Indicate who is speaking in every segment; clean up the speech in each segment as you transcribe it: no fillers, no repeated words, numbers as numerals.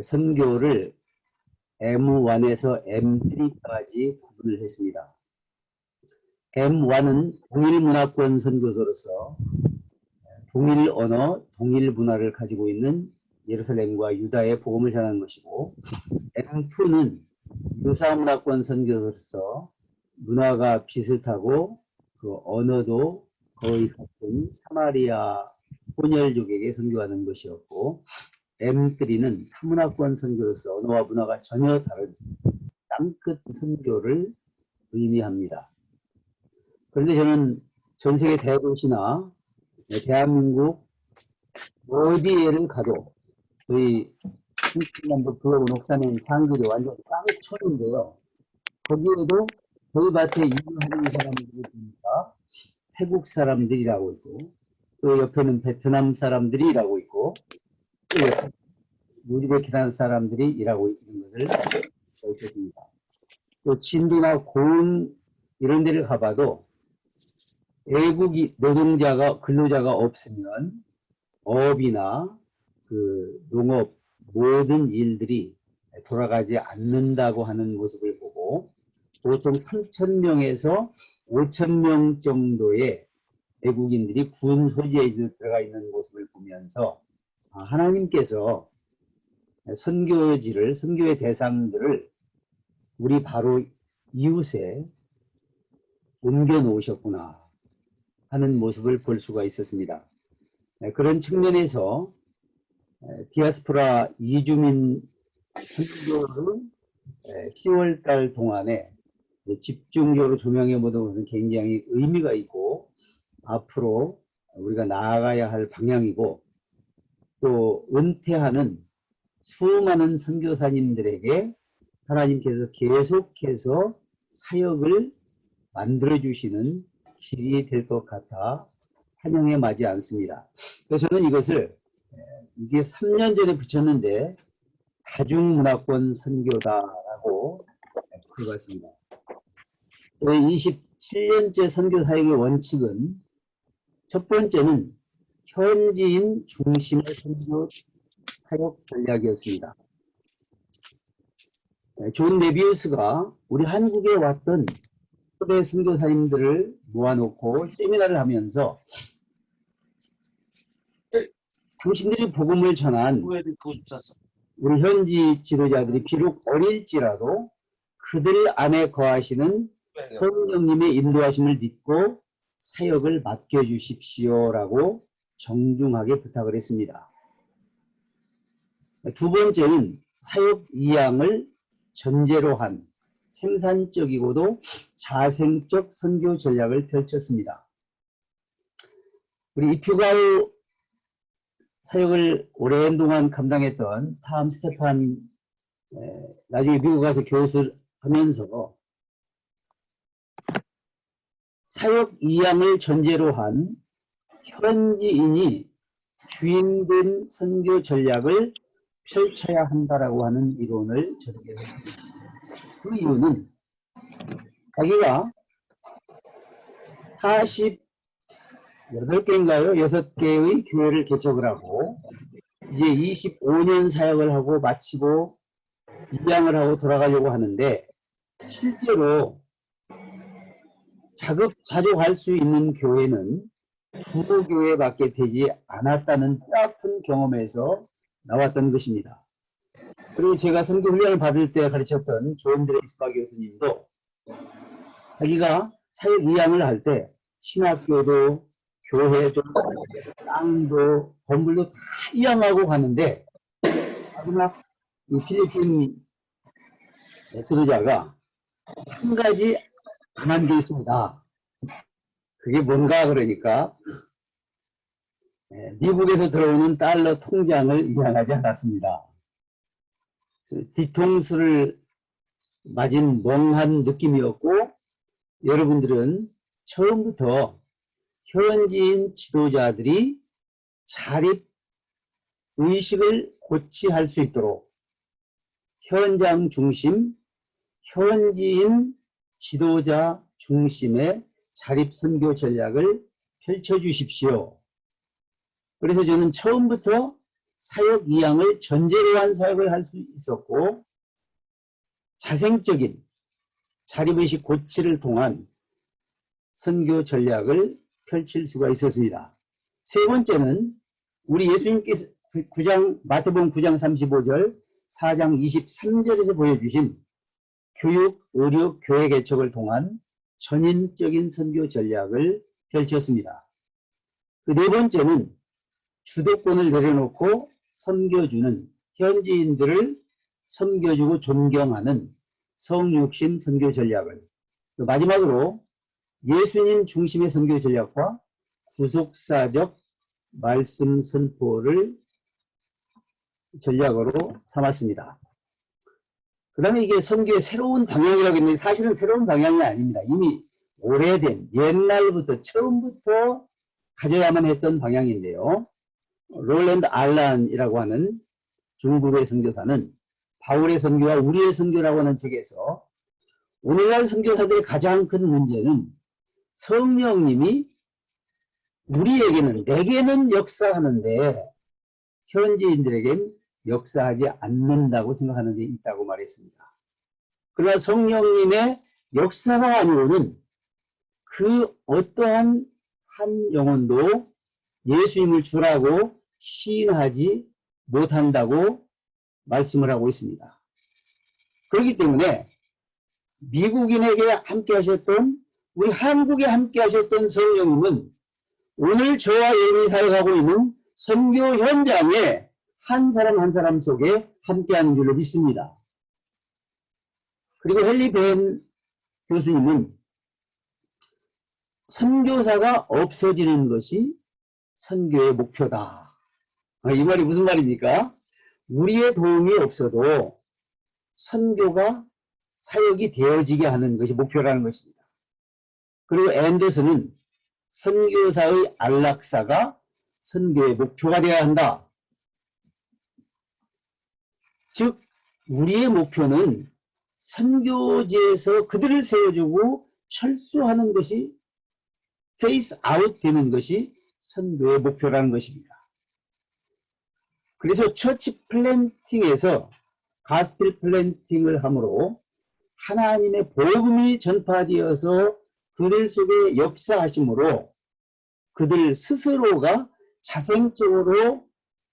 Speaker 1: 선교를 M1에서 M3까지 구분을 했습니다. M1은 동일문화권 선교소로서 동일 언어, 동일 문화를 가지고 있는 예루살렘과 유다의 복음을 전하는 것이고, M2는 유사문화권 선교소로서 문화가 비슷하고 그 언어도 거의 같은 사마리아 혼혈족에게 선교하는 것이었고, M3는 타문화권 선교로서 언어와 문화가 전혀 다른 땅끝 선교를 의미합니다. 그런데 저는 전 세계 대도시나 대한민국 어디에를 가도 저희 충청남도 부여군 옥산면 장길이 완전 깡 쳤는데요. 거기에도 저희 밭에 일하는 사람들이 보니까 태국 사람들이라고 있고, 또 옆에는 베트남 사람들이 일하고 있고, 또 옆에 우즈베키스탄 사람들이 일하고 있는 것을 볼 수 있습니다. 또 진도나 고흥 이런 데를 가봐도 외국이 노동자가 근로자가 없으면 업이나 그 농업 모든 일들이 돌아가지 않는다고 하는 모습을 보고, 보통 3,000명에서 5,000명 정도의 외국인들이 군 소지에 들어가 있는 모습을 보면서 하나님께서 선교지를, 선교의 대상들을 우리 바로 이웃에 옮겨 놓으셨구나 하는 모습을 볼 수가 있었습니다. 그런 측면에서 디아스포라 이주민 선교를 10월달 동안에 집중적으로 조명해 보는 것은 굉장히 의미가 있고, 앞으로 우리가 나아가야 할 방향이고, 또 은퇴하는 수많은 선교사님들에게 하나님께서 계속해서 사역을 만들어 주시는 길이 될 것 같아 환영에 맞지 않습니다. 그래서 저는 이것을 이게 3년 전에 붙였는데 다중문화권 선교다라고 해봤습니다. 27년째 선교 사역의 원칙은, 첫 번째는 현지인 중심의 선교 사역 전략이었습니다. 존 네비우스가 우리 한국에 왔던 초대 선교사님들을 모아놓고 세미나를 하면서 당신들이 복음을 전한 우리 현지 지도자들이 비록 어릴지라도 그들 안에 거하시는 성령님의 인도하심을 믿고 사역을 맡겨주십시오라고 정중하게 부탁을 했습니다. 두 번째는 사역 이양을 전제로 한 생산적이고도 자생적 선교 전략을 펼쳤습니다. 우리 이퓨가우 사역을 오랜 동안 감당했던 탐 스테판, 나중에 미국 가서 교수를 하면서 사역 이양을 전제로 한 현지인이 주인된 선교 전략을 펼쳐야 한다라고 하는 이론을 전개했습니다. 그 이유는 자기가 48개인가요? 6개의 교회를 개척을 하고 이제 25년 사역을 하고 마치고 입양을 하고 돌아가려고 하는데, 실제로 자급자족할 수 있는 교회는 두 교회밖에 되지 않았다는 뼈아픈 경험에서 나왔던 것입니다. 그리고 제가 선교 훈련을 받을 때 가르쳤던 조은들의 이스파 교수님도 자기가 사역 이양을 할 때 신학교도 교회도 땅도 건물도 다 이양하고 가는데, 마지막 이 필리핀 지도자가 한 가지 안 한 게 있습니다. 그게 뭔가 그러니까 미국에서 들어오는 달러 통장을 이양하지 않았습니다. 뒤통수를 맞은 멍한 느낌이었고, 여러분들은 처음부터 현지인 지도자들이 자립 의식을 고취할 수 있도록 현장 중심, 현지인 지도자 중심의 자립 선교 전략을 펼쳐 주십시오. 그래서 저는 처음부터 사역 이양을 전제로 한 사역을 할 수 있었고, 자생적인 자립의식 고치를 통한 선교 전략을 펼칠 수가 있었습니다. 세 번째는 우리 예수님께서 마태복음 9장 35절, 4장 23절에서 보여주신 교육, 의료, 교회 개척을 통한 전인적인 선교 전략을 펼쳤습니다. 그 네 번째는 주도권을 내려놓고 섬겨주는 현지인들을 섬겨주고 존경하는 성육신 선교 전략을, 마지막으로 예수님 중심의 선교 전략과 구속사적 말씀 선포를 전략으로 삼았습니다. 그 다음에 이게 선교의 새로운 방향이라고 했는데 사실은 새로운 방향이 아닙니다. 이미 오래된 옛날부터 처음부터 가져야만 했던 방향인데요. 롤랜드 알란이라고 하는 중국의 선교사는 바울의 선교와 우리의 선교라고 하는 책에서 오늘날 선교사들의 가장 큰 문제는 성령님이 우리에게는, 내게는 역사하는데 현지인들에겐 역사하지 않는다고 생각하는 게 있다고 말했습니다. 그러나 성령님의 역사가 아니오는 그 어떠한 한 영혼도 예수님을 주라고 시인하지 못한다고 말씀을 하고 있습니다. 그렇기 때문에 미국인에게 함께 하셨던, 우리 한국에 함께 하셨던 성령님은 오늘 저와 여러분이 사역하고 있는 선교 현장에 한 사람 한 사람 속에 함께하는 줄로 믿습니다. 그리고 헨리 벤 교수님은 선교사가 없어지는 것이 선교의 목표다. 이 말이 무슨 말입니까? 우리의 도움이 없어도 선교가 사역이 되어지게 하는 것이 목표라는 것입니다. 그리고 앤더슨은 선교사의 안락사가 선교의 목표가 되어야 한다. 즉 우리의 목표는 선교지에서 그들을 세워주고 철수하는 것이, 페이스 아웃 되는 것이 선교의 목표라는 것입니다. 그래서 처치 플랜팅에서 가스펠 플랜팅을 함으로 하나님의 복음이 전파되어서 그들 속에 역사하심으로 그들 스스로가 자생적으로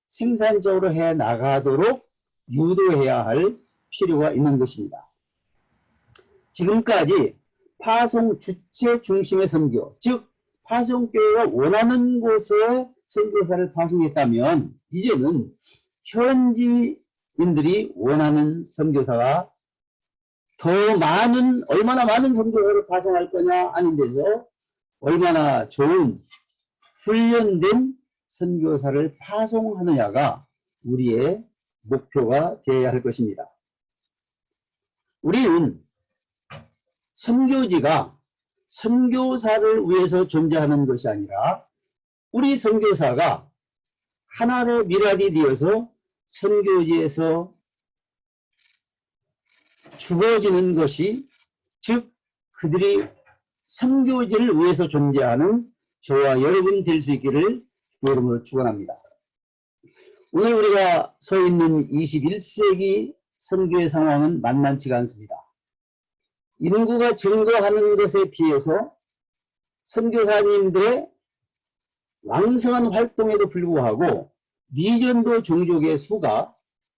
Speaker 1: 생산적으로 해 나가도록 유도해야 할 필요가 있는 것입니다. 지금까지 파송 주체 중심의 선교, 즉 파송교회가 원하는 곳에 선교사를 파송했다면 이제는 현지인들이 원하는 선교사가 더 많은, 얼마나 많은 선교사를 파송할 거냐 하는 데서 얼마나 좋은 훈련된 선교사를 파송하느냐가 우리의 목표가 되어야 할 것입니다. 우리는 선교지가 선교사를 위해서 존재하는 것이 아니라 우리 선교사가 하나의 미랄이 되어서 선교지에서 죽어지는 것이, 즉 그들이 선교지를 위해서 존재하는 저와 여러분 될 수 있기를 주의 이름으로 축원합니다. 오늘 우리가 서 있는 21세기 선교의 상황은 만만치가 않습니다. 인구가 증가하는 것에 비해서 선교사님들의 왕성한 활동에도 불구하고 미전도 종족의 수가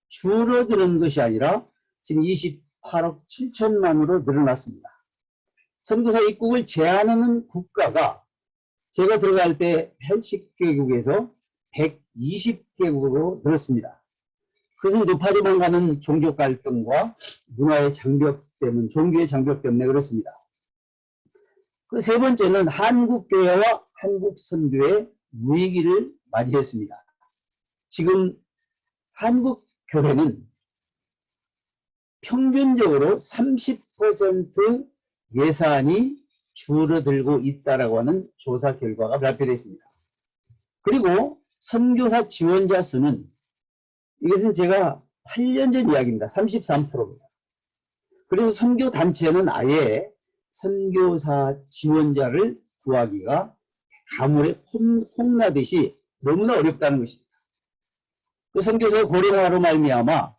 Speaker 1: 줄어드는 것이 아니라 지금 28억 7천만으로 늘어났습니다. 선교사 입국을 제한하는 국가가 제가 들어갈 때 80개국에서 120개국으로 늘었습니다. 그것은 높아져만 가는 종족 갈등과 문화의 장벽 때문, 종교의 장벽 때문에 그렇습니다. 그 세 번째는 한국교회와 한국선교의 위기를 맞이했습니다. 지금 한국교회는 평균적으로 30% 예산이 줄어들고 있다라고 하는 조사 결과가 발표되어 있습니다. 그리고 선교사 지원자 수는, 이것은 제가 8년 전 이야기입니다. 33%입니다. 그래서 선교단체는 아예 선교사 지원자를 구하기가 가물에 콩나듯이 너무나 어렵다는 것입니다. 그 선교사 고령화로 말미암아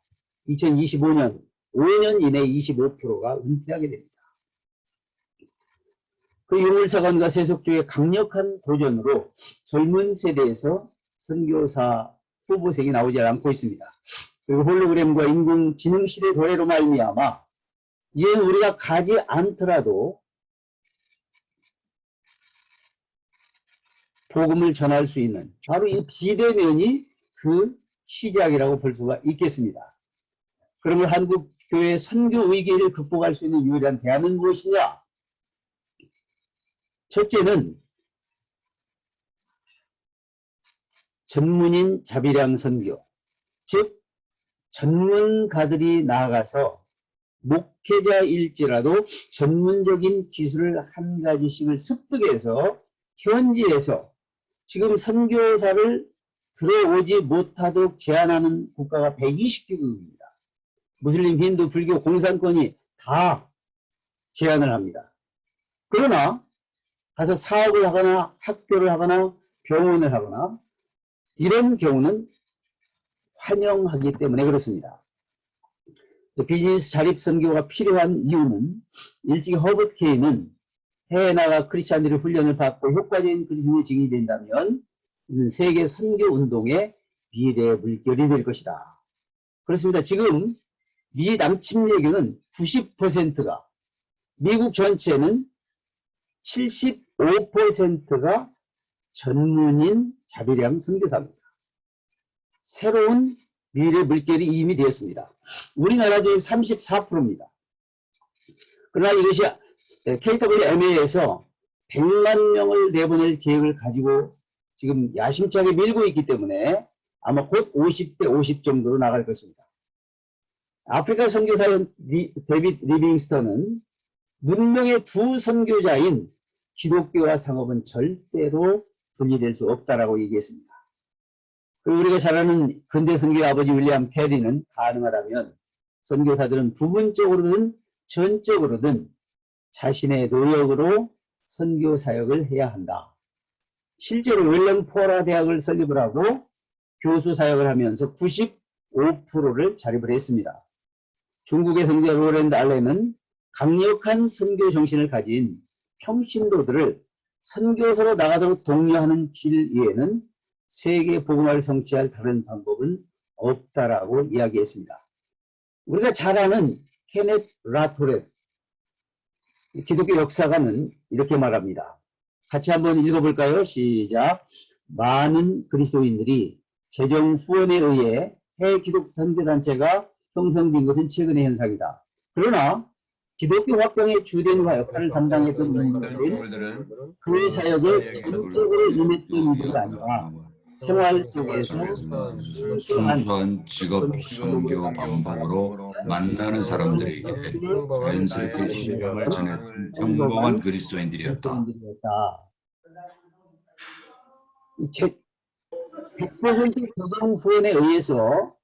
Speaker 1: 2025년 5년 이내 25%가 은퇴하게 됩니다. 그 유물사관과 세속주의 강력한 도전으로 젊은 세대에서 선교사 후보생이 나오지 않고 있습니다. 그리고 홀로그램과 인공지능 시대 도래로 말미암아 이제는 우리가 가지 않더라도 복음을 전할 수 있는 바로 이 비대면이 그 시작이라고 볼 수가 있겠습니다. 그러면 한국 교회 선교 위기를 극복할 수 있는 유일한 대안은 무엇이냐? 첫째는 전문인 자비량 선교, 즉 전문가들이 나아가서 목회자일지라도 전문적인 기술을 한 가지씩을 습득해서 현지에서 지금 선교사를 들어오지 못하도록 제한하는 국가가 120개국입니다. 무슬림, 힌두, 불교, 공산권이 다 제한을 합니다. 그러나 가서 사업을 하거나 학교를 하거나 병원을 하거나 이런 경우는 환영하기 때문에 그렇습니다. 비즈니스 자립선교가 필요한 이유는 일찍이 허버트 케이는 해외 나가 크리스찬들이 훈련을 받고 효과적인 그리스도의 증인이 된다면 이는 세계 선교 운동의 미래의 물결이 될 것이다. 그렇습니다. 지금 미 남침례교는 90%가 미국 전체는 75%가 전문인 자비량 선교사입니다. 새로운 미래 물결이 이미 되었습니다. 우리나라도 34%입니다. 그러나 이것이 KWMA에서 100만 명을 내보낼 계획을 가지고 지금 야심차게 밀고 있기 때문에 아마 곧 50대 50 정도로 나갈 것입니다. 아프리카 선교사인 데빗 리빙스턴은 문명의 두 선교자인 기독교와 상업은 절대로 분리될 수 없다라고 얘기했습니다. 그리고 우리가 잘 아는 근대 선교의 아버지 윌리엄 캐리는 가능하다면 선교사들은 부분적으로든 전적으로든 자신의 노력으로 선교 사역을 해야 한다. 실제로 웰런 포라 대학을 설립을 하고 교수 사역을 하면서 95%를 자립을 했습니다. 중국의 선교사 로렌드 알렌은 강력한 선교 정신을 가진 평신도들을 선교사로 나가도록 독려하는 길 외에는 세계 복음화를 성취할 다른 방법은 없다라고 이야기했습니다. 우리가 잘 아는 케넷 라토렛 기독교 역사가는 이렇게 말합니다. 같이 한번 읽어볼까요? 시작. 많은 그리스도인들이 재정 후원에 의해 해외 기독교 선교단체가 형성된 것은 최근의 현상이다. 그러나 기독교 확장의 주된과 역할을 담당했던 인물들은 그 사역에 전적으로 임했던 이들이 아니라 생활 속에서
Speaker 2: 순수한 직업 선교 방법으로 만나는 사람들에게 자연스럽게 신앙을 전했던 평범한 그리스도인들이었다.
Speaker 1: 100% 재정 후원에 의해서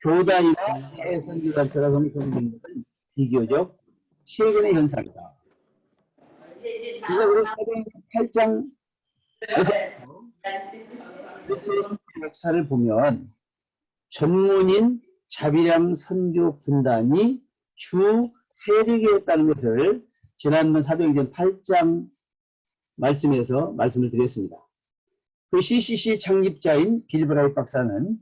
Speaker 1: 교단이나 해외 선교단체가 형성된 것은 비교적 최근의 현상이다. 그래서 8장에서 역사를 보면 전문인 자비량 선교 군단이 주 세력이었다는 것을 지난번 사도행전 8장 말씀에서 말씀을 드렸습니다. 그 CCC 창립자인 빌 브라이트 박사는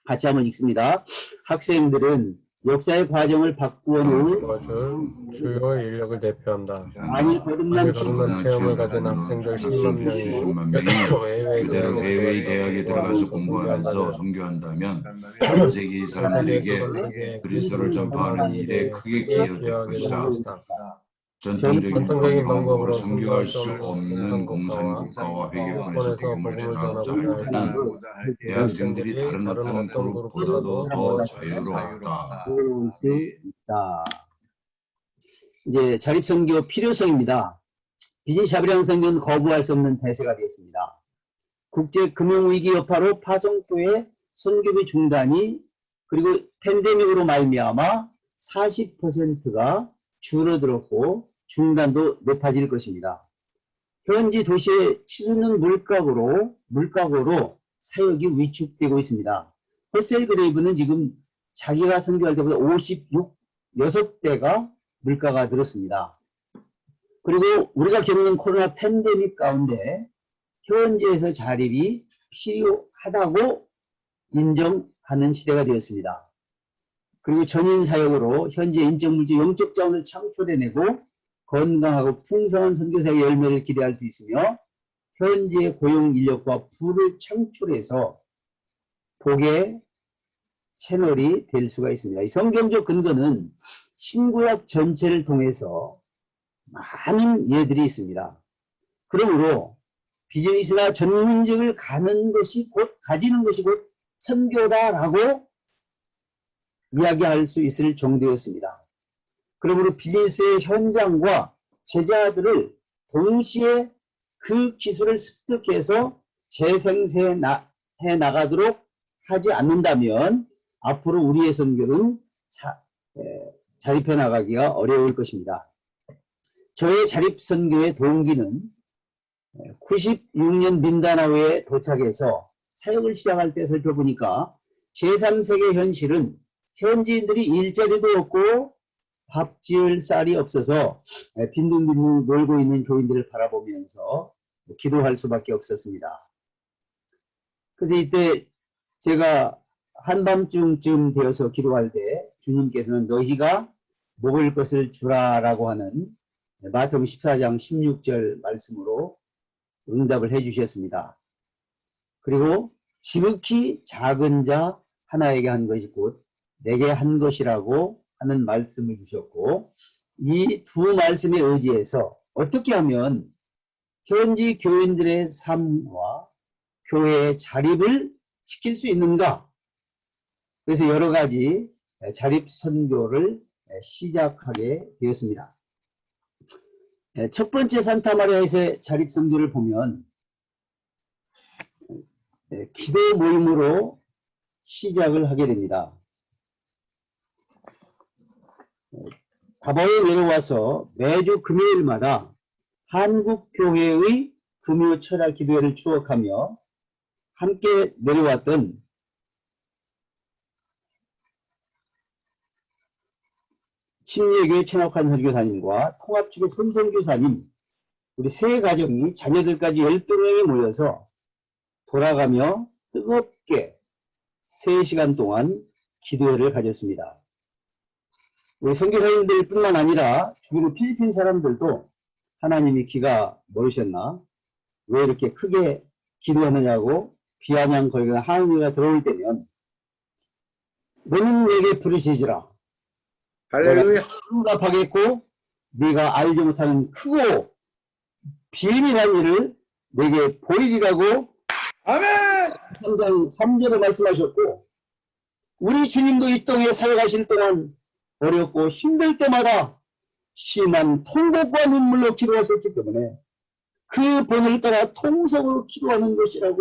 Speaker 1: 같이 한번 읽습니다. 학생들은 역사의 과정을 바꾸어 놓은
Speaker 3: 주요 인력을 대표한다.
Speaker 1: 많이 거듭난
Speaker 3: 체험을 가진 학생들 10만 명이
Speaker 2: 그대로 해외 대학에 들어가서 공부하면서 선교한다면 전 세계 사람들에게 그리스도를 전파하는 일에 크게 기여될 것이다. 전통적인 방법으로 선교할 수 없는 공산국가와 회계권에서 복음을 전하고자 할 때는 대학생들이 다른 어떤 그룹보다도 더 자유롭다.
Speaker 1: 이제 자립선교 필요성입니다. 비즈니스 자비량 선교는 거부할 수 없는 대세가 되었습니다. 국제금융위기 여파로 파송교회 선교비 중단이 그리고 팬데믹으로 말미암아 40%가 줄어들었고 중단도 높아질 것입니다. 현지 도시의 치솟는 물가고로 사역이 위축되고 있습니다. 허셀 그레이브는 지금 자기가 선교할 때보다 6배가 물가가 늘었습니다. 그리고 우리가 겪는 코로나 팬데믹 가운데 현지에서 자립이 필요하다고 인정하는 시대가 되었습니다. 그리고 전인 사역으로 현재 인적물질 영적 자원을 창출해내고 건강하고 풍성한 선교사의 열매를 기대할 수 있으며 현지의 고용 인력과 부를 창출해서 복의 채널이 될 수가 있습니다. 이 성경적 근거는 신구약 전체를 통해서 많은 예들이 있습니다. 그러므로 비즈니스나 전문직을 가지는 것이 곧 선교다라고 이야기할 수 있을 정도였습니다. 그러므로 비즈니스의 현장과 제자들을 동시에 그 기술을 습득해서 재생해 나가도록 하지 않는다면 앞으로 우리의 선교는 자립해 나가기가 어려울 것입니다. 저의 자립 선교의 동기는 96년 민다나오에 도착해서 사역을 시작할 때 살펴보니까 제3세계 현실은 현지인들이 일자리도 없고 밥 지을 쌀이 없어서 빈둥빈둥 놀고 있는 교인들을 바라보면서 기도할 수밖에 없었습니다. 그래서 이때 제가 한밤중쯤 되어서 기도할 때 주님께서는 너희가 먹을 것을 주라라고 하는 마태복음 14장 16절 말씀으로 응답을 해주셨습니다. 그리고 지극히 작은 자 하나에게 한 것이 곧 내게 한 것이라고 하는 말씀을 주셨고, 이 두 말씀에 의지해서 어떻게 하면 현지 교인들의 삶과 교회의 자립을 시킬 수 있는가? 그래서 여러 가지 자립 선교를 시작하게 되었습니다. 첫 번째 산타마리아에서의 자립 선교를 보면 기도 모임으로 시작을 하게 됩니다. 다바오에 내려와서 매주 금요일마다 한국교회의 금요 철학 기도회를 추억하며 함께 내려왔던 침례교회 천학한 선교사님과 통합집의 손선교사님, 우리 세 가정이 자녀들까지 12명이 모여서 돌아가며 뜨겁게 3시간 동안 기도회를 가졌습니다. 우리 선교사님들 뿐만 아니라 주변의 필리핀 사람들도 하나님이 기가 모르셨나? 왜 이렇게 크게 기도하느냐고 비아냥 거리거나 항의가 들어올 때면 너는 내게 부르시지라. 할렐루야. 응답하겠고 네가 알지 못하는 크고 비밀한 일을 내게 보이리라고 아멘! 3장 3절에 말씀하셨고, 우리 주님도 이 땅에 살아가실 동안 어렵고 힘들 때마다 심한 통곡과 눈물로 기도하셨기 때문에 그 본을 따라 통성으로 기도하는 것이라고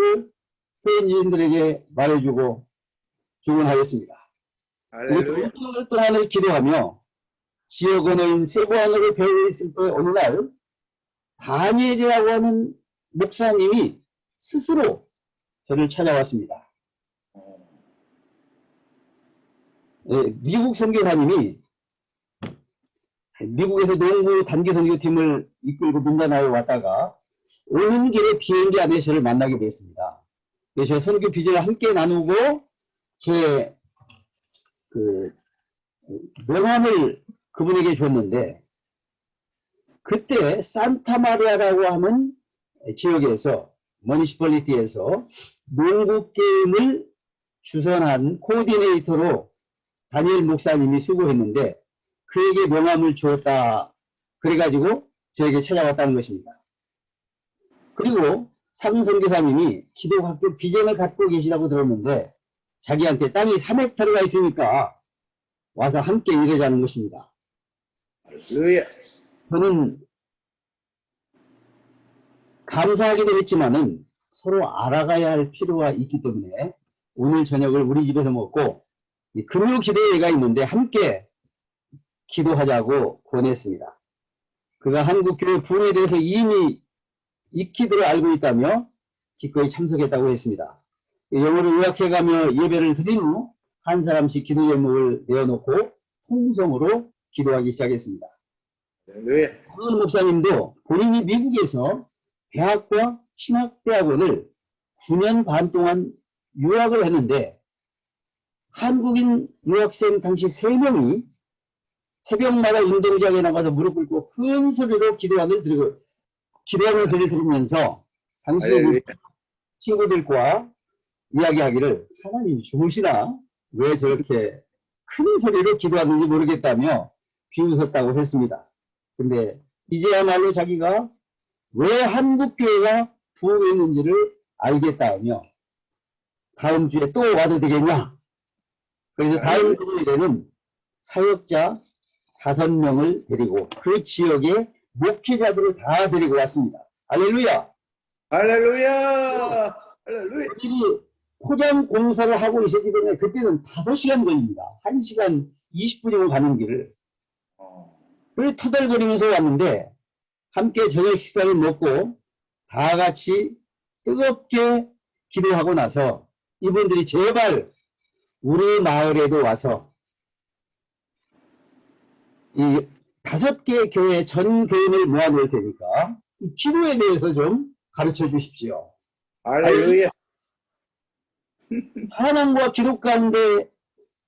Speaker 1: 현지인들에게 말해주고 주문하였습니다. 할렐루야. 2달 동안을 기도하며 지역 언어인 세부안어를 배우고 있을 때 어느 날 다니엘이라고 하는 목사님이 스스로 저를 찾아왔습니다. 미국 선교사님이 미국에서 농구 단기 선교팀을 이끌고 민다나오에 왔다가 오는 길에 비행기 안에 저를 만나게 되었습니다. 그래서 선교 비전을 함께 나누고 제 명함을 그분에게 줬는데, 그때 산타마리아라고 하는 지역에서 머니시펄리티에서 농구 게임을 주선한 코디네이터로 다니엘 목사님이 수고했는데 그에게 명함을 주었다. 그래가지고 저에게 찾아왔다는 것입니다. 그리고 삼선교사님이 기독학교 비전을 갖고 계시라고 들었는데 자기한테 땅이 3헥타르가 있으니까 와서 함께 일하자는 것입니다. 저는 감사하기도 했지만은 서로 알아가야 할 필요가 있기 때문에 오늘 저녁을 우리 집에서 먹고 금요 기도회가 있는데 함께 기도하자고 권했습니다. 그가 한국교회 부흥에 대해서 이미 익히도록 알고 있다며 기꺼이 참석했다고 했습니다. 영어를 요약해가며 예배를 드린 후 한 사람씩 기도 제목을 내어놓고 통성으로 기도하기 시작했습니다.
Speaker 4: 할렐루야.
Speaker 1: 오늘 목사님도 본인이 미국에서 대학과 신학대학원을 9년 반 동안 유학을 했는데 한국인 유학생 당시 3명이 새벽마다 운동장에 나가서 무릎 꿇고 큰 소리로 기도하는 소리를 들으면서 당시
Speaker 4: 할렐루야.
Speaker 1: 친구들과 이야기하기를 하나님 좋으시나 왜 저렇게 큰 소리로 기도하는지 모르겠다며 비웃었다고 했습니다. 근데 이제야말로 자기가 왜 한국교회가 부흥했는지를 알겠다며 다음 주에 또 와도 되겠냐? 그래서 다음 주에는 사역자 5명을 데리고 그 지역의 목회자들을 다 데리고 왔습니다. 할렐루야!
Speaker 4: 할렐루야. 할렐루야.
Speaker 1: 우리들이 포장 공사를 하고 있었기 때문에 그때는 5시간 걸립니다. 1시간 20분이면 가는 길을. 그래서 터덜거리면서 왔는데 함께 저녁 식사를 먹고 다 같이 뜨겁게 기도하고 나서 이분들이 제발 우리 마을에도 와서 이 5개 교회 전 교인을 모아놓을 테니까 이 기도에 대해서 좀 가르쳐 주십시오.
Speaker 4: 할렐루야.
Speaker 1: 하나님과 기록 가운데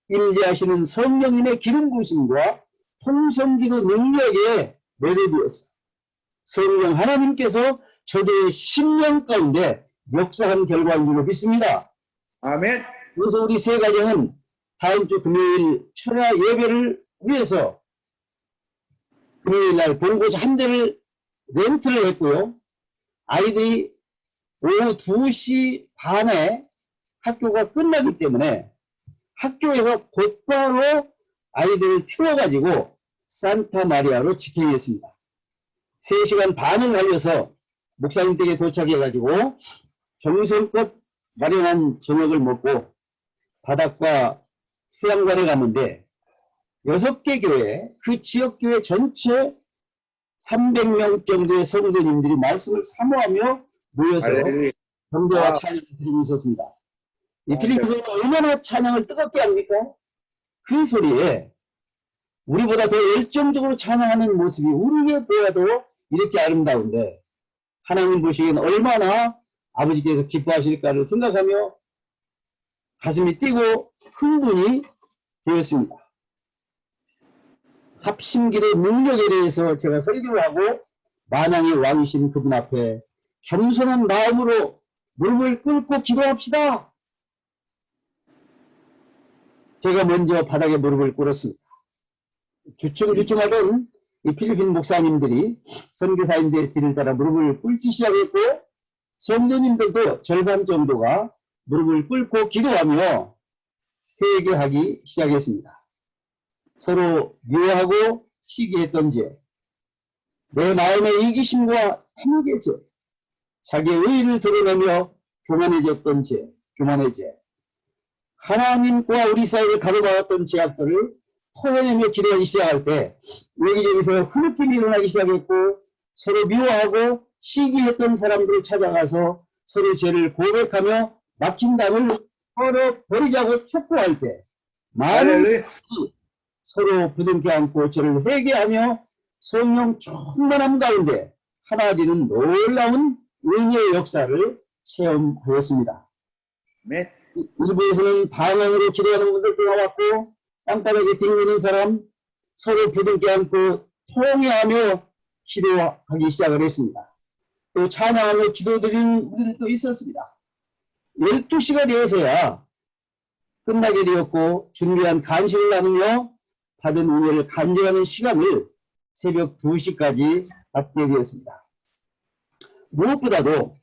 Speaker 1: 임재하시는 성령님의 기름 부으심과 통성기도 능력에 매료되었습니다. 성령 하나님께서 저들의 심령 가운데 역사한 결과인 줄로 믿습니다.
Speaker 4: 아멘.
Speaker 1: 그래서 우리 세 가정은 다음 주 금요일 철야 예배를 위해서 금요일 날 본고지 한 대를 렌트를 했고요. 아이들이 오후 2시 반에 학교가 끝나기 때문에 학교에서 곧바로 아이들을 태워가지고 산타마리아로 직행했습니다. 3시간 반을 걸려서 목사님 댁에 도착해가지고 정성껏 마련한 저녁을 먹고 바닷가 수양관에 갔는데 6개 교회, 그 지역교회 전체 300명 정도의 성도님들이 말씀을 사모하며 모여서
Speaker 4: 할렐루야.
Speaker 1: 경배와 찬양을 드리고 있었습니다. 이 필리핀에서 얼마나 찬양을 뜨겁게 합니까? 그 소리에 우리보다 더 열정적으로 찬양하는 모습이 우리에게 보여도 이렇게 아름다운데 하나님 보시기엔 얼마나 아버지께서 기뻐하실까를 생각하며 가슴이 뛰고 흥분이 되었습니다. 합심기도 능력에 대해서 제가 설교를 하고 만왕의 왕이신 그분 앞에 겸손한 마음으로 무릎을 꿇고 기도합시다. 제가 먼저 바닥에 무릎을 꿇었습니다. 주춤주춤하던 이 필리핀 목사님들이 선교사님들의 뒤를 따라 무릎을 꿇기 시작했고 성도님들도 절반 정도가 무릎을 꿇고 기도하며 회개하기 시작했습니다. 서로 미워하고 시기했던 죄, 내 마음의 이기심과 탐욕의 죄, 자기의 의의를 드러내며 교만해졌던 죄, 교만의 죄, 하나님과 우리 사이를 가로막았던 죄악들을 토해내며 기도하기 시작할 때 여기저기서 흐느낌이 일어나기 시작했고 서로 미워하고 시기했던 사람들을 찾아가서 서로 죄를 고백하며 막힌 담을 서로 버리자고 촉구할 때 많은
Speaker 4: 할렐루야.
Speaker 1: 서로 부둥켜 안고 저를 회개하며 성령 충만함 가운데 하나 되는 놀라운 은혜의 역사를 체험하였습니다.
Speaker 4: 아멘.
Speaker 1: 일부에서는 방언으로 기도하는 분들도 나왔고 땅바닥에 뒹구는 사람 서로 부둥켜 안고 통회하며 기도하기 시작을 했습니다. 또 찬양하며 기도드리는 분들도 있었습니다. 12시가 되어서야 끝나게 되었고 준비한 간식을 나누며 받은 은혜를 간증하는 시간을 새벽 2시까지 갖게 되었습니다. 무엇보다도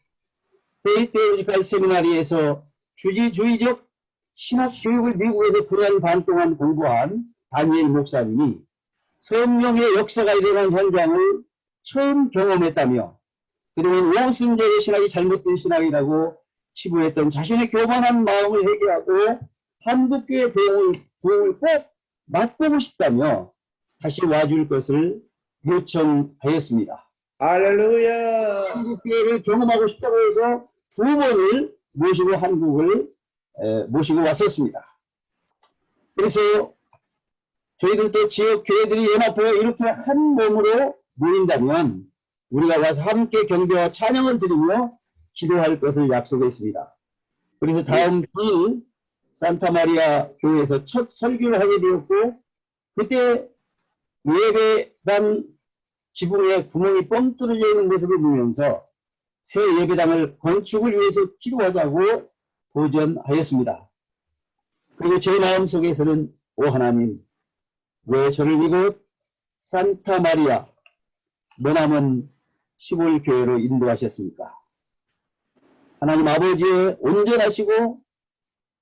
Speaker 1: 페이테올로지컬 세미나리에서 주지주의적 신학 교육을 미국에서 9년 반 동안 공부한 다니엘 목사님이 성령의 역사가 일어난 현장을 처음 경험했다며 그동안 오순절의 신학이 잘못된 신학이라고 치부했던 자신의 교만한 마음을 해결하고 한국교회 부흥을 꼭 맛보고 싶다며 다시 와줄 것을 요청하였습니다.
Speaker 4: 할렐루야.
Speaker 1: 한국교회를 경험하고 싶다고 해서 2번을 모시고 한국을 모시고 왔었습니다. 그래서 저희들도 지역 교회들이 연합하여 이렇게 한 몸으로 모인다면 우리가 와서 함께 경배와 찬양을 드리며 기도할 것을 약속했습니다. 그래서 다음 주 산타마리아 교회에서 첫 설교를 하게 되었고, 그때 예배당 지붕에 구멍이 뻥 뚫려 있는 모습을 보면서 새 예배당을 건축을 위해서 기도하자고 도전하였습니다. 그리고 제 마음속에서는 오 하나님, 왜 저를 이곳 산타마리아 머나먼 시골 교회로 인도하셨습니까? 하나님 아버지의 온전하시고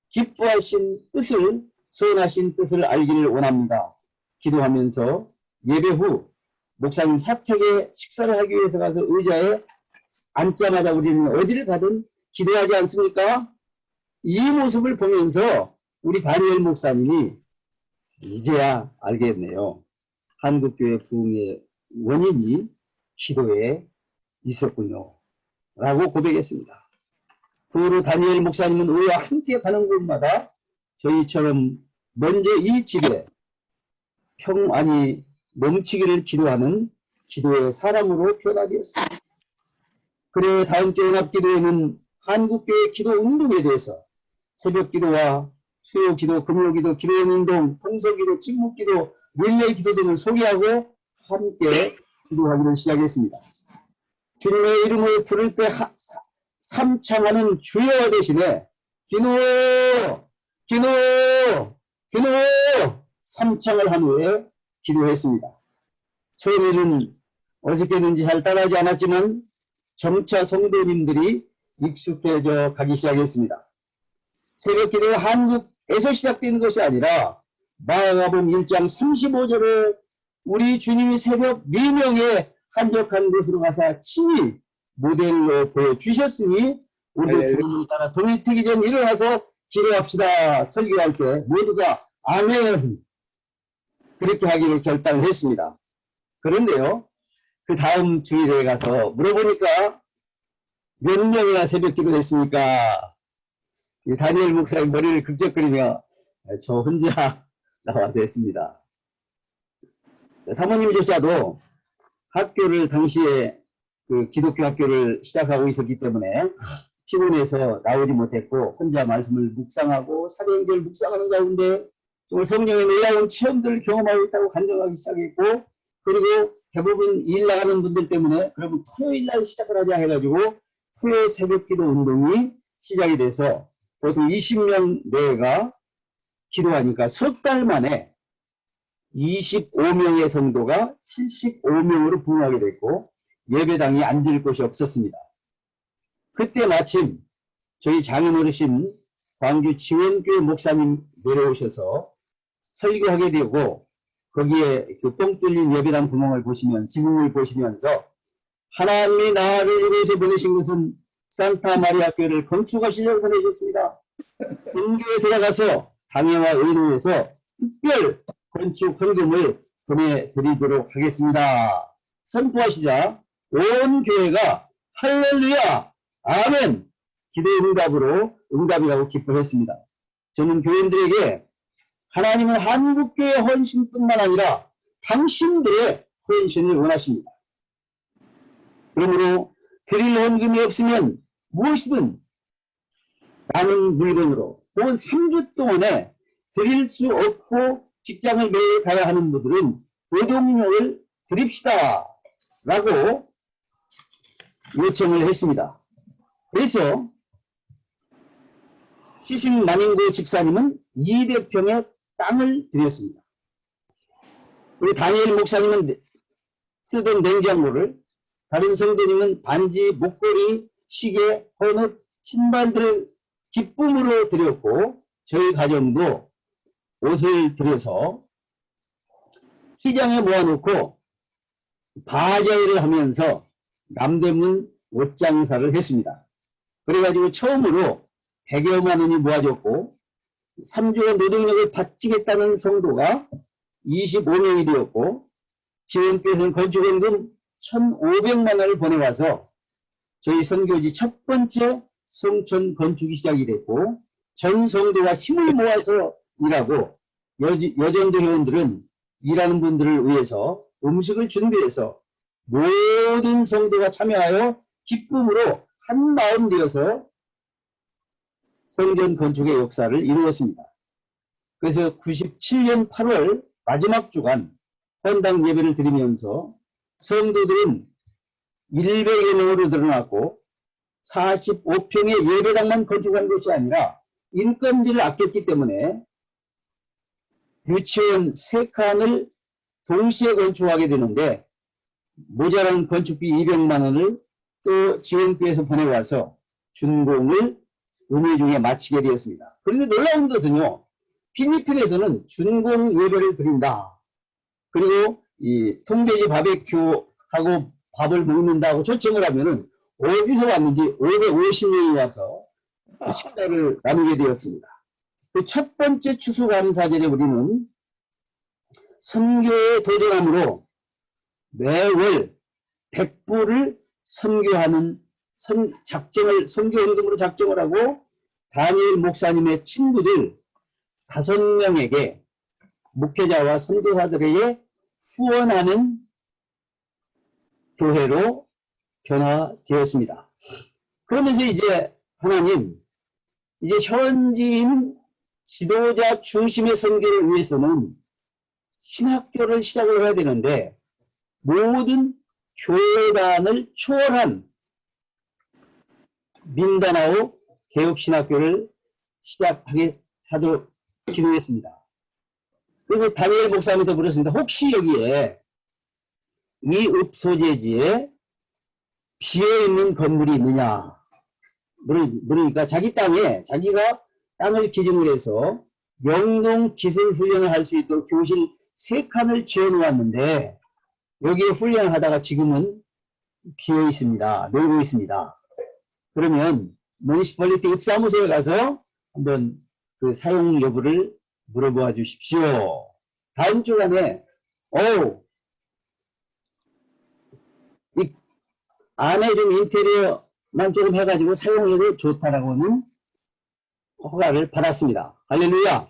Speaker 1: 기뻐하신 뜻을, 선하신 뜻을 알기를 원합니다. 기도하면서 예배 후 목사님 사택에 식사를 하기 위해서 가서 의자에 앉자마자 우리는 어디를 가든 기도하지 않습니까? 이 모습을 보면서 우리 다니엘 목사님이 이제야 알겠네요. 한국교회 부흥의 원인이 기도에 있었군요. 라고 고백했습니다. 그 후로 다니엘 목사님은 우리와 함께 가는 곳마다 저희처럼 먼저 이 집에 평안이 넘치기를 기도하는 기도의 사람으로 변화되었습니다. 그래 다음 주 연합기도에는 한국교회 기도 운동에 대해서 새벽기도와 수요기도, 금요기도, 기도운동, 통서기도, 침묵기도, 릴레이기도 등을 소개하고 함께 기도하기를 시작했습니다. 주님의 이름을 부를 때 삼창하는 주여 대신에 기노 삼창을 한 후에 기도했습니다. 처음에는 어색했는지 잘 따라하지 않았지만 점차 성도님들이 익숙해져 가기 시작했습니다. 새벽기도는 한국에서 시작되는 것이 아니라 마가복음 1장 35절에 우리 주님이 새벽 미명에 한적한 곳으로 가서 친히 모델로 보여주셨으니 우리도 주님을 따라 동이 트기 전 일어나서 기도합시다. 설교할 때 모두가 아멘 그렇게 하기로 결단을 했습니다. 그런데요, 그 다음 주일에 가서 물어보니까 몇 명이나 새벽 기도했습니까? 다니엘 목사님 머리를 극적거리며 저 혼자 나와서 했습니다. 사모님조차도 학교를 당시에 그 기독교 학교를 시작하고 있었기 때문에 피곤해서 나오지 못했고 혼자 말씀을 묵상하고 사도행전을 묵상하는 가운데 정말 성령의 놀라운 체험들을 경험하고 있다고 간증하기 시작했고, 그리고 대부분 일 나가는 분들 때문에 그러면 토요일 날 시작을 하자 해가지고 토요일 새벽기도 운동이 시작이 돼서 보통 20명 내외가 기도하니까 석 달 만에 25명의 성도가 75명으로 부흥하게 됐고 예배당이 앉을 곳이 없었습니다. 그때 마침 저희 장인어르신 광주 지원교회 목사님 내려오셔서 설교하게 되고 거기에 그 뻥 뚫린 예배당 구멍을 보시면 지붕을 보시면서 하나님이 나를 이곳에 보내신 것은 산타마리아 교회를 건축하시려고 보내셨습니다. 본교에 들어가서 당회와 의회에서 특별 건축 헌금을 보내드리도록 하겠습니다. 선포하시자 온 교회가 할렐루야 아멘 기도의 응답이라고 기뻐했습니다. 저는 교인들에게 하나님은 한국교회 헌신뿐만 아니라 당신들의 헌신을 원하십니다. 그러므로 드릴 헌금이 없으면 무엇이든 남은 물건으로 온 3주 동안에 드릴 수 없고 직장을 매일 가야 하는 분들은 노동력을 드립시다 라고 요청을 했습니다. 그래서 시식만인고 집사님은 200평의 땅을 드렸습니다. 그리고 다니엘 목사님은 쓰던 냉장고를, 다른 성도님은 반지, 목걸이, 시계, 헌옷, 신발들을 기쁨으로 드렸고 저희 가정도 옷을 드려서 시장에 모아놓고 바자회를 하면서 남대문 옷장사를 했습니다. 그래가지고 처음으로 100여만 원이 모아졌고 3주간 노동력을 바치겠다는 성도가 25명이 되었고 지원교회에서는 건축원금 1,500만 원을 보내와서 저희 선교지 첫 번째 성촌 건축이 시작이 됐고 전 성도가 힘을 모아서 일하고 여전도 회원들은 일하는 분들을 위해서 음식을 준비해서 모든 성도가 참여하여 기쁨으로 한 마음 되어서 성전 건축의 역사를 이루었습니다. 그래서 97년 8월 마지막 주간 헌당 예배를 드리면서 성도들은 100여 명으로 늘어났고 45평의 예배당만 건축한 것이 아니라 인건비를 아꼈기 때문에 유치원 3칸을 동시에 건축하게 되는데 모자란 건축비 200만 원을 또 지원비에서 보내와서 준공을 은혜 중에 마치게 되었습니다. 그런데 놀라운 것은요. 필리핀에서는 준공 예배를 드린다. 그리고 이 통돼지 바베큐하고 밥을 먹는다고 초청을 하면은 어디서 왔는지 550명이 와서 식사를 나누게 되었습니다. 그 첫 번째 추수감사절에 우리는 선교에 도전함으로 매월 100불을 선교하는 선교헌금으로 작정을 하고 다니엘 목사님의 친구들 5명에게 목회자와 선교사들에게 후원하는 교회로 변화되었습니다. 그러면서 이제 하나님, 이제 현지인 지도자 중심의 선교를 위해서는 신학교를 시작을 해야 되는데 모든 교단을 초월한 민다나오 개혁신학교를 시작하도록 기도했습니다. 그래서 다니엘 목사님한테 물었습니다. 혹시 여기에 이 읍소재지에 비어있는 건물이 있느냐 물으니까 자기 땅에 자기가 땅을 기증을 해서 영농 기술 훈련을 할 수 있도록 교실 3칸을 지어 놓았는데 여기에 훈련을 하다가 지금은 비어 있습니다. 놀고 있습니다. 그러면 무니시퍼리티 입사무소에 가서 한번 그 사용 여부를 물어보아 주십시오. 다음 주간에 이 안에 좀 인테리어만 조금 해가지고 사용해도 좋다라고는 허가를 받았습니다. 할렐루야.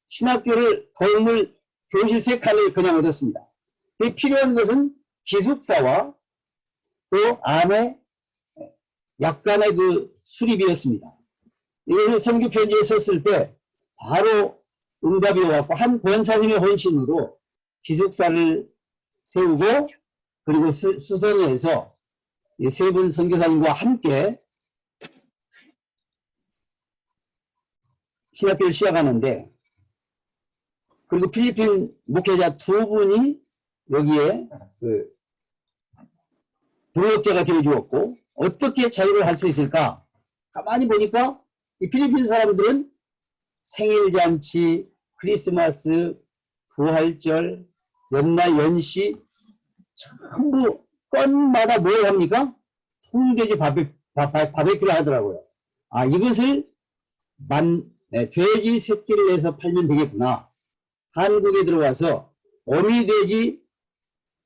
Speaker 1: 신학교를 건물 교실 3칸을 그냥 얻었습니다. 필요한 것은 기숙사와 또 안에 약간의 그 수리비였습니다. 이것을 선교 편지에 썼을 때 바로 응답이 와갖고 한 권사님의 헌신으로 기숙사를 세우고 그리고 수선에서 3분 선교사님과 함께 신학교를 시작하는데 그리고 필리핀 목회자 2분이 여기에 그 동역자가 되어 주었고 어떻게 자유를 할 수 있을까? 가만히 보니까 이 필리핀 사람들은 생일잔치, 크리스마스, 부활절, 연말 연시 전부 건마다 뭘 합니까? 통돼지 바베큐를 하더라고요. 아, 이것을 돼지 새끼를 내서 팔면 되겠구나. 한국에 들어와서 어미돼지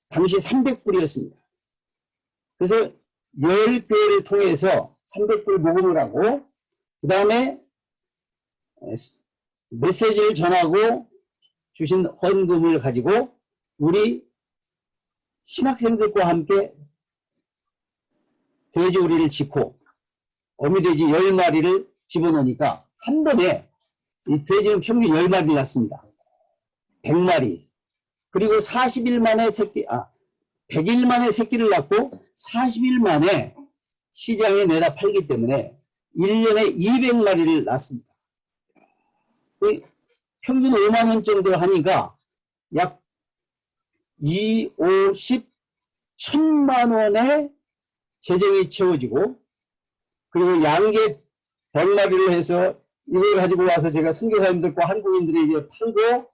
Speaker 1: 당시 300불이었습니다. 그래서 10교회를 통해서 300불 모금을 하고 그 다음에 메시지를 전하고 주신 헌금을 가지고 우리 신학생들과 함께 돼지우리를 짓고 어미돼지 10마리를 집어넣으니까 한 번에 이 돼지는 평균 10마리를 낳습니다. 100마리. 그리고 40일 만에 100일 만에 새끼를 낳고 40일 만에 시장에 내다 팔기 때문에 1년에 200마리를 낳습니다. 평균 5만 원 정도 하니까 약 10만 원의 재정이 채워지고 그리고 양계 100마리를 해서 이걸 가지고 와서 제가 선교사님들과 한국인들에게 팔고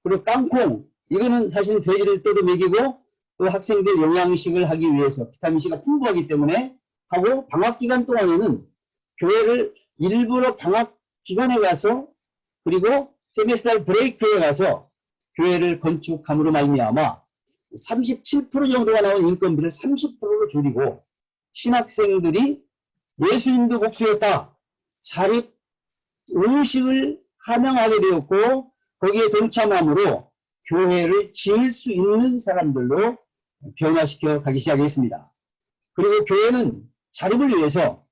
Speaker 1: 그리고 깡콩 이거는 사실 돼지를 뜯어 먹이고 또 학생들 영양식을 하기 위해서 비타민C가 풍부하기 때문에 하고 방학 기간 동안에는 교회를 일부러 방학 기간에 가서 그리고 세미스터 브레이크에 가서 교회를 건축함으로 말미암아 37% 정도가 나온 인건비를 30%로 줄이고 신학생들이 예수님도 목수였다. 자립 의식을 함양하게 되었고 거기에 동참함으로 교회를 지을 수 있는 사람들로 변화시켜 가기 시작했습니다. 그리고 교회는 자립을 위해서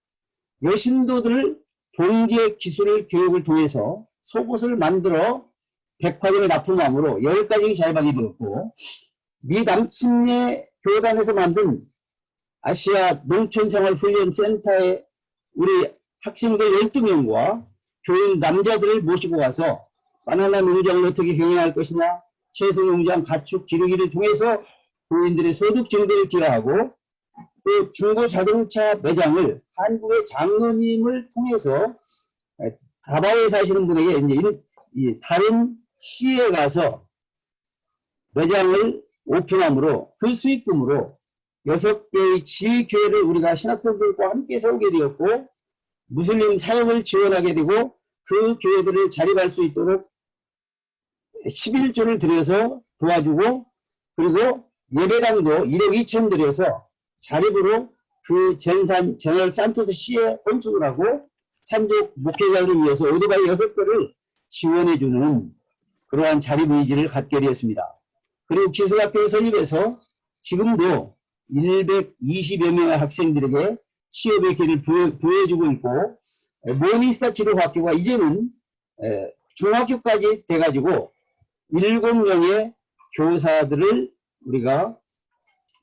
Speaker 1: 여신도들을 봉제 기술을 교육을 통해서 속옷을 만들어 백화점에 납품함으로 10가지 자립하게 되었고 미 남침내 교단에서 만든 아시아 농촌생활훈련센터에 우리 학생들 12명과 교인 남자들을 모시고 와서 바나나 농장을 어떻게 경영할 것이냐, 채소 농장, 가축, 기르기를 통해서 교인들의 소득 증대를 기여하고 또 중고 자동차 매장을 한국의 장로님을 통해서 다바오에 사시는 분에게 이제 다른 시에 가서 매장을 오픈함으로 그 수익금으로 6개의 지휘교회를 우리가 신학생들과 함께 세우게 되었고 무슬림 사역을 지원하게 되고 그 교회들을 자립할 수 있도록 11조를 들여서 도와주고 그리고 예배당도 1억 2천 들여서 자립으로 그 제널 산토스 시에 건축을 하고 산족 목회자들을 위해서 오토바이 6대를 지원해주는 그러한 자립 의지를 갖게 되었습니다. 그리고 기술학교 설립해서 지금도 120여 명의 학생들에게 취업의 길을 부여해주고 있고 모닝스타 기독학교가 이제는 중학교까지 돼가지고 7명의 교사들을 우리가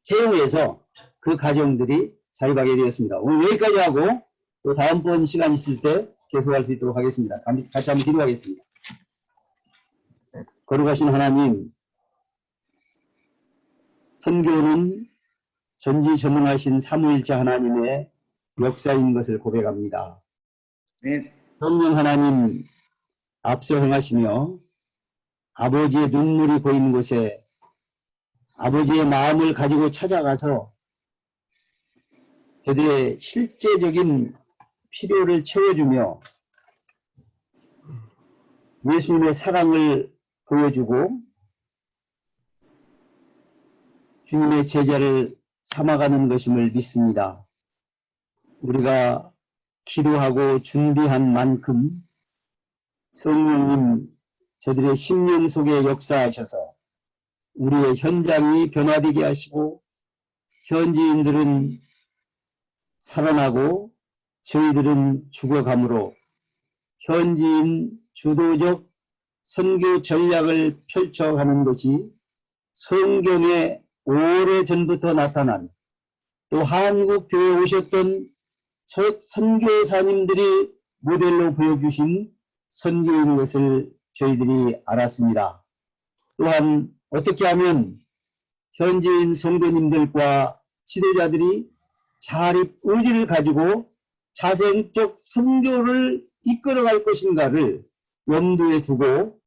Speaker 1: 채용해서 그 가정들이 자립하게 되었습니다. 오늘 여기까지 하고 또 다음번 시간 있을 때 계속할 수 있도록 하겠습니다. 같이 한번 기도하겠습니다. 거룩하신 하나님, 선교는 전지전능하신 삼위일체 하나님의 역사인 것을 고백합니다.
Speaker 4: 아멘.
Speaker 1: 성령 하나님 앞서 행하시며 아버지의 눈물이 고이는 곳에 아버지의 마음을 가지고 찾아가서 그들의 실제적인 필요를 채워주며 예수님의 사랑을 보여주고 주님의 제자를 삼아가는 것임을 믿습니다. 우리가 기도하고 준비한 만큼 성령님 저들의 심령 속에 역사하셔서 우리의 현장이 변화되게 하시고 현지인들은 살아나고 저희들은 죽어가므로 현지인 주도적 선교 전략을 펼쳐가는 것이 성경에 오래전부터 나타난 또 한국 교회에 오셨던 선교사님들이 모델로 보여주신 선교인 것을 저희들이 알았습니다. 또한 어떻게 하면 현지인 성도님들과 지도자들이 자립 의지를 가지고 자생적 선교를 이끌어갈 것인가를 염두에 두고